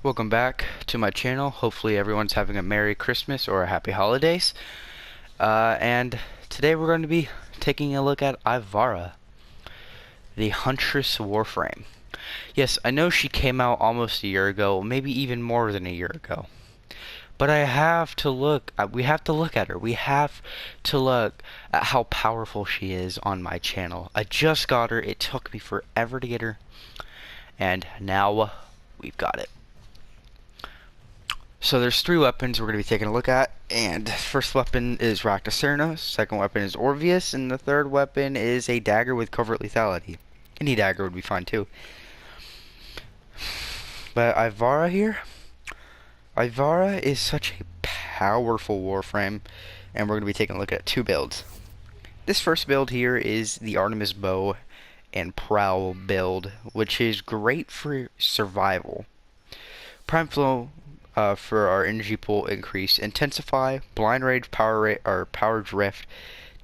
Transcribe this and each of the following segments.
Welcome back to my channel. Hopefully everyone's having a Merry Christmas or a Happy Holidays. And today we're going to be taking a look at Ivara, the Huntress Warframe. Yes, I know she came out almost a year ago, maybe even more than a year ago. But we have to look at her. We have to look at how powerful she is on my channel. I just got her. It took me forever to get her. And now we've got it. So there's three weapons we're going to be taking a look at, and first weapon is Raktacernos, second weapon is Orvius, and the third weapon is a dagger with covert lethality. Any dagger would be fine too. But Ivara here, Ivara is such a powerful warframe, and we're going to be taking a look at two builds. This first build here is the Artemis bow and prowl build, which is great for survival. Prime flow for our energy pool increase, intensify, blind rage, power drift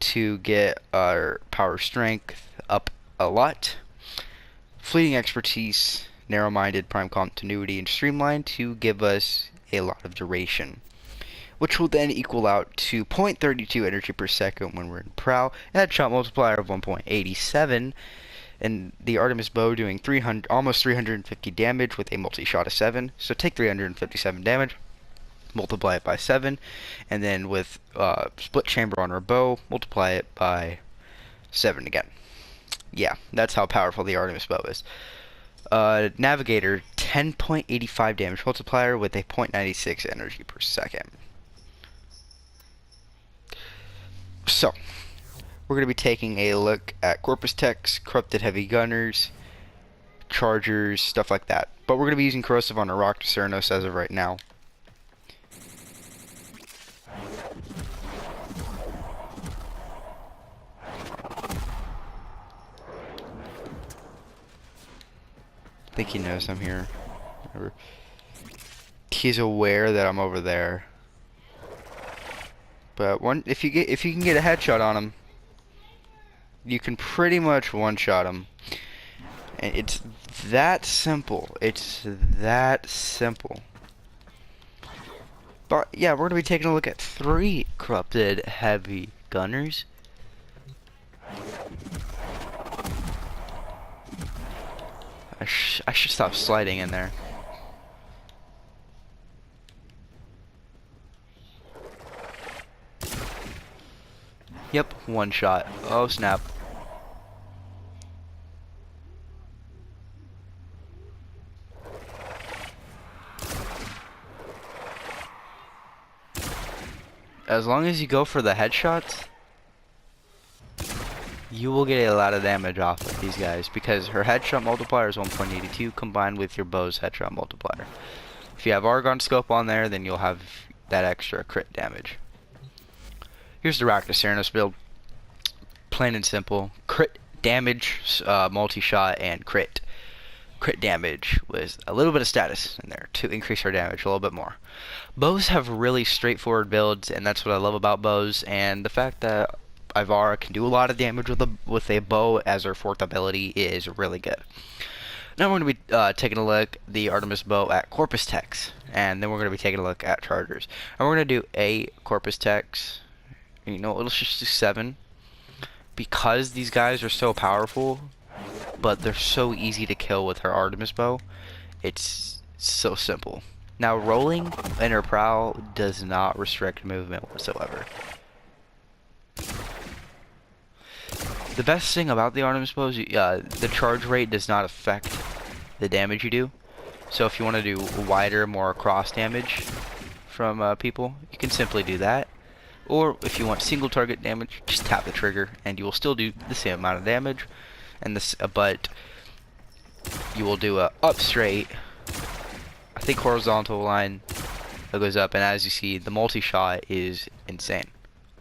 to get our power strength up a lot, fleeting expertise, narrow-minded, prime continuity, and streamline to give us a lot of duration, which will then equal out to 0.32 energy per second when we're in prowl, and headshot multiplier of 1.87. And the Artemis bow doing almost 350 damage with a multi-shot of 7. So take 357 damage, multiply it by 7, and then with split chamber on our bow, multiply it by 7 again. Yeah, that's how powerful the Artemis bow is. Navigator, 10.85 damage multiplier with a 0.96 energy per second. So we're going to be taking a look at Corpus Techs, Corrupted Heavy Gunners, Chargers, stuff like that. But we're going to be using Corrosive on our Raktacernos as of right now. I think he knows I'm here. He's aware that I'm over there. But if you can get a headshot on him, you can pretty much one-shot him. And it's that simple. It's that simple. But yeah, we're going to be taking a look at 3 Corrupted Heavy Gunners. I should stop sliding in there. Yep, one shot. Oh snap. As long as you go for the headshots, you will get a lot of damage off of these guys, because her headshot multiplier is 1.82 combined with your bow's headshot multiplier. If you have Argon scope on there, then you'll have that extra crit damage. Here's the Raktacernos build. Plain and simple. Crit damage, multi-shot, and crit. Crit damage with a little bit of status in there to increase our damage a little bit more. Bows have really straightforward builds, and that's what I love about bows, and the fact that Ivara can do a lot of damage with a bow as her fourth ability is really good. Now we're going to be taking a look at the Artemis bow at Corpus Techs, and then we're going to be taking a look at Chargers. And we're going to do 8 Corpus Techs. You know, let's just do 7, because these guys are so powerful, but they're so easy to kill with her Artemis bow. It's so simple. Now rolling in her prowl does not restrict movement whatsoever. The best thing about the Artemis bow is the charge rate does not affect the damage you do. So if you want to do wider, more cross damage from people, you can simply do that. Or if you want single target damage, just tap the trigger and you will still do the same amount of damage. And but you will do a up straight, I think horizontal line that goes up, and as you see, the multi-shot is insane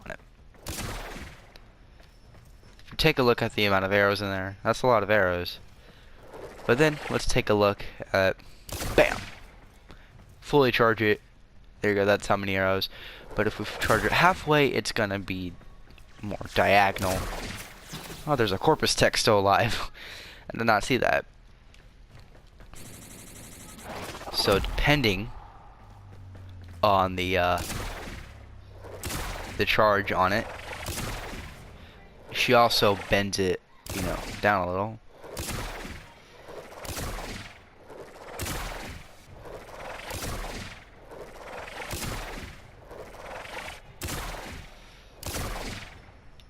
on it. If you take a look at the amount of arrows in there, that's a lot of arrows. But then let's take a look at, bam, fully charge it. There you go, that's how many arrows. But if we charge it halfway, it's gonna be more diagonal. Oh, there's a Corpus Tech still alive. I did not see that. So depending on the charge on it, she also bends it, you know, down a little.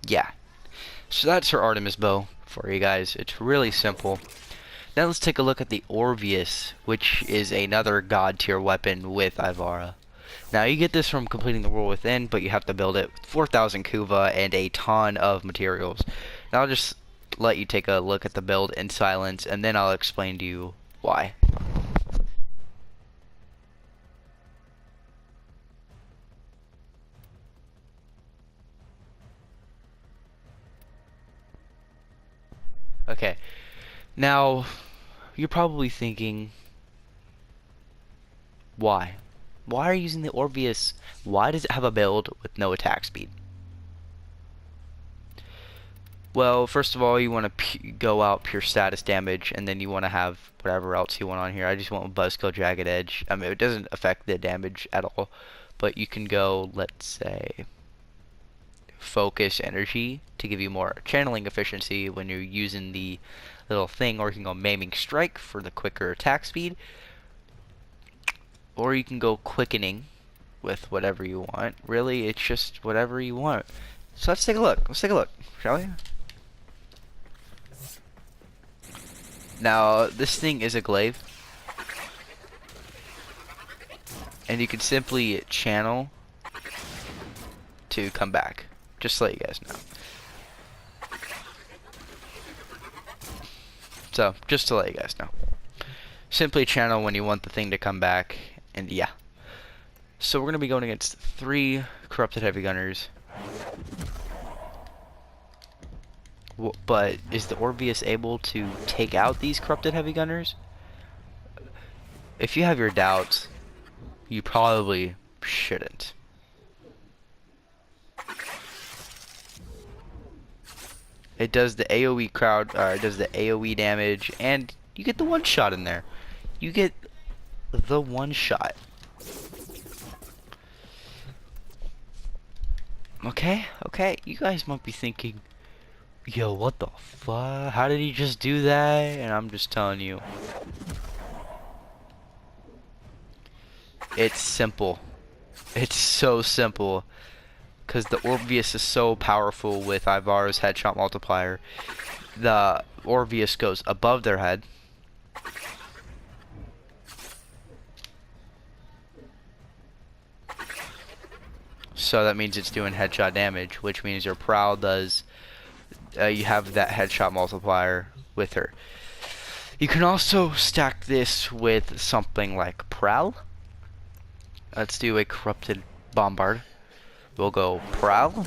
Yeah. So that's her Artemis bow for you guys. It's really simple. Now let's take a look at the Orvius, which is another god tier weapon with Ivara. Now you get this from completing the World Within, but you have to build it with 4,000 kuva and a ton of materials. Now I'll just let you take a look at the build in silence, and then I'll explain to you why. Okay, now you're probably thinking, why? Why are you using the Orvius? Why does it have a build with no attack speed? Well, first of all, you want to go out pure status damage, and then you want to have whatever else you want on here. I just went with Buzzkill Jagged Edge. I mean, it doesn't affect the damage at all, but you can go, let's say, Focus Energy to give you more channeling efficiency when you're using the little thing, or you can go Maiming Strike for the quicker attack speed, or you can go Quickening with whatever you want. Really, it's just whatever you want. So let's take a look. Let's take a look, shall we? Now, this thing is a glaive, and you can simply channel to come back, just to let you guys know. So, just to let you guys know. Simply channel when you want the thing to come back, and yeah. So we're going to be going against 3 Corrupted Heavy Gunners. But is the Orvius able to take out these Corrupted Heavy Gunners? If you have your doubts, you probably shouldn't. It does the AoE it does the AoE damage, and you get the one shot in there. You get the one shot. Okay, you guys might be thinking, yo, what the fuck? How did he just do that? And I'm just telling you, it's simple. It's so simple. Because the Orvius is so powerful with Ivara's headshot multiplier. The Orvius goes above their head. So that means it's doing headshot damage, which means your prowl does, you have that headshot multiplier with her. You can also stack this with something like prowl. Let's do a corrupted bombard. We'll go prowl.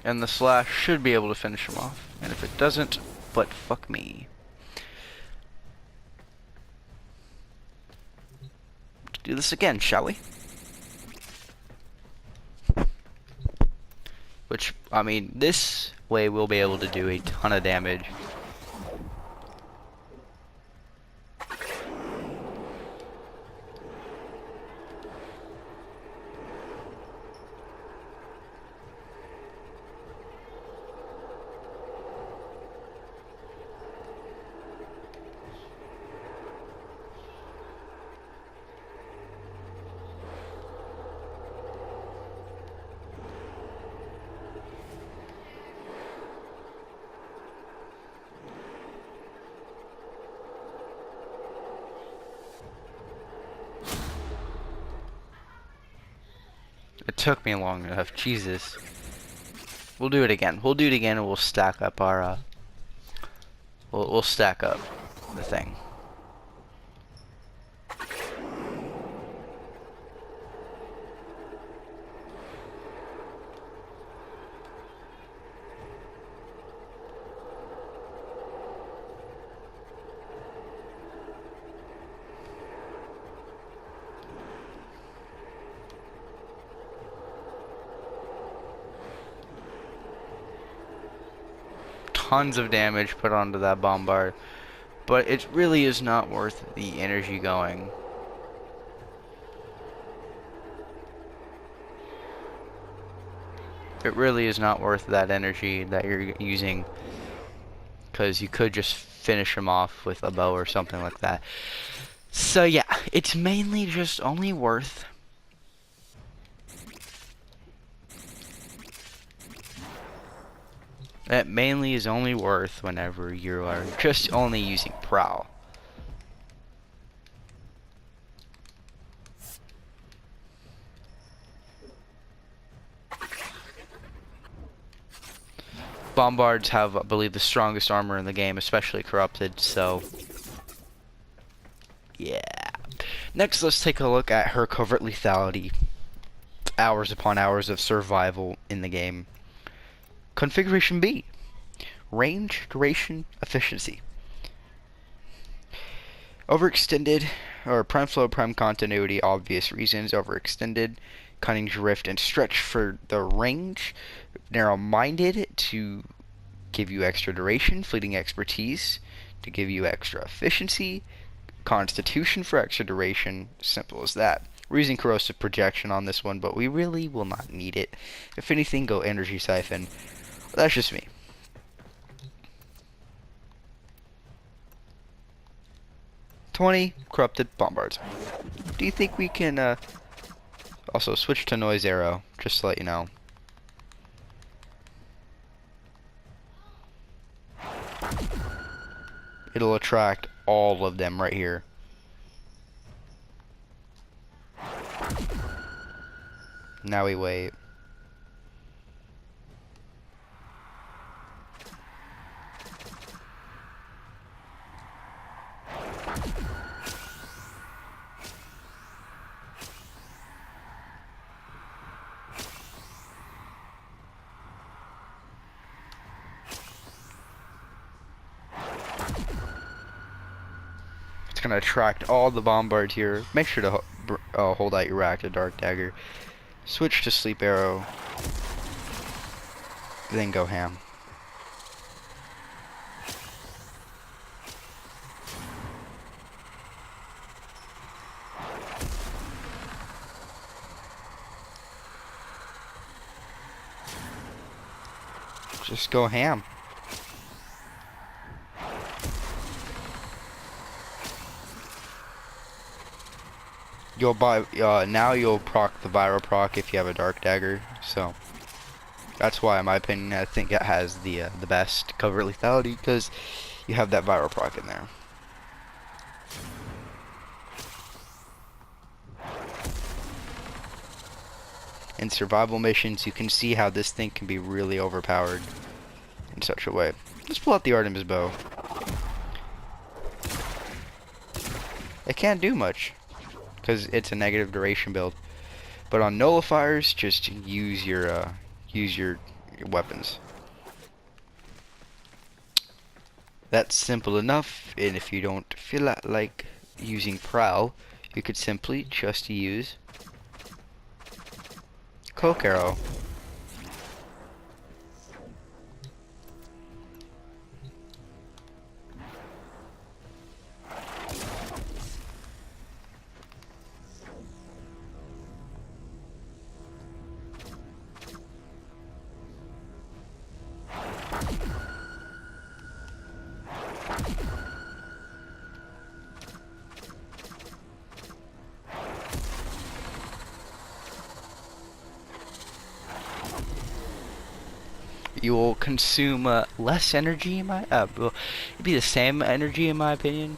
And the slash should be able to finish him off. And if it doesn't, but fuck me. Let's do this again, shall we? Which, I mean, this way we'll be able to do a ton of damage. It took me long enough, Jesus. We'll do it again. We'll do it again, and we'll stack up our, we'll stack up the thing. tons of damage put onto that bombard, but it really is not worth the energy going. It really is not worth that energy that you're using, because you could just finish him off with a bow or something like that. So yeah, it's mainly just only worth whenever you are just only using prowl. Bombards have, I believe, the strongest armor in the game, especially corrupted, so yeah. Next, let's take a look at her covert lethality. Hours upon hours of survival in the game. Configuration B. Range, duration, efficiency. Overextended, or prime flow, prime continuity, obvious reasons. Overextended, cunning drift, and stretch for the range. Narrow-minded to give you extra duration. Fleeting expertise to give you extra efficiency. Constitution for extra duration. Simple as that. We're using corrosive projection on this one, but we really will not need it. If anything, go energy siphon. That's just me. $20 corrupted bombards. Do you think we can also switch to noise arrow, just to let you know? It'll attract all of them right here. Now we wait. It's gonna attract all the bombards here. Make sure to hold out your rack to dark dagger. Switch to sleep arrow. Then go ham. Just go ham. You'll buy now you'll proc the Ivara proc if you have a dark dagger, so that's why, in my opinion, I think it has the best covert lethality, because you have that Ivara proc in there. In survival missions, you can see how this thing can be really overpowered in such a way. Let's pull out the Artemis bow. It can't do much, because it's a negative duration build. But on nullifiers, just use your weapons. That's simple enough, and if you don't feel like using prowl, you could simply just use cloak arrow. You will consume less energy in my well, it'd be the same energy in my opinion,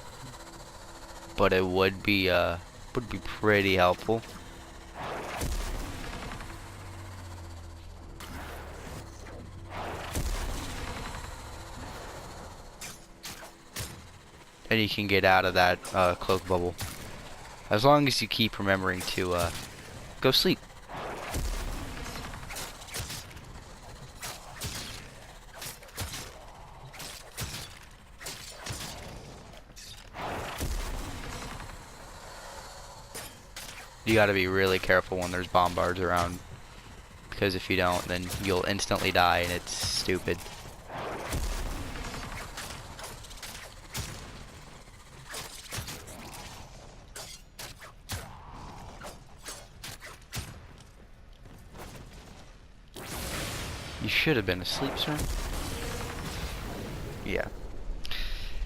but it would be pretty helpful. And you can get out of that cloak bubble as long as you keep remembering to go sleep. You gotta be really careful when there's bombards around, because if you don't, then you'll instantly die, and it's stupid. You should have been asleep, sir. Yeah.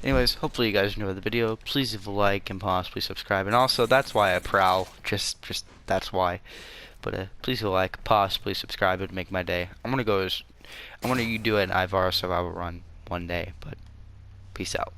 Anyways, hopefully you guys enjoyed the video. Please leave a like and possibly subscribe. And also, that's why I prowl. Just that's why. But please leave a like, possibly subscribe. It would make my day. I'm gonna do an Ivara survival run one day. But peace out.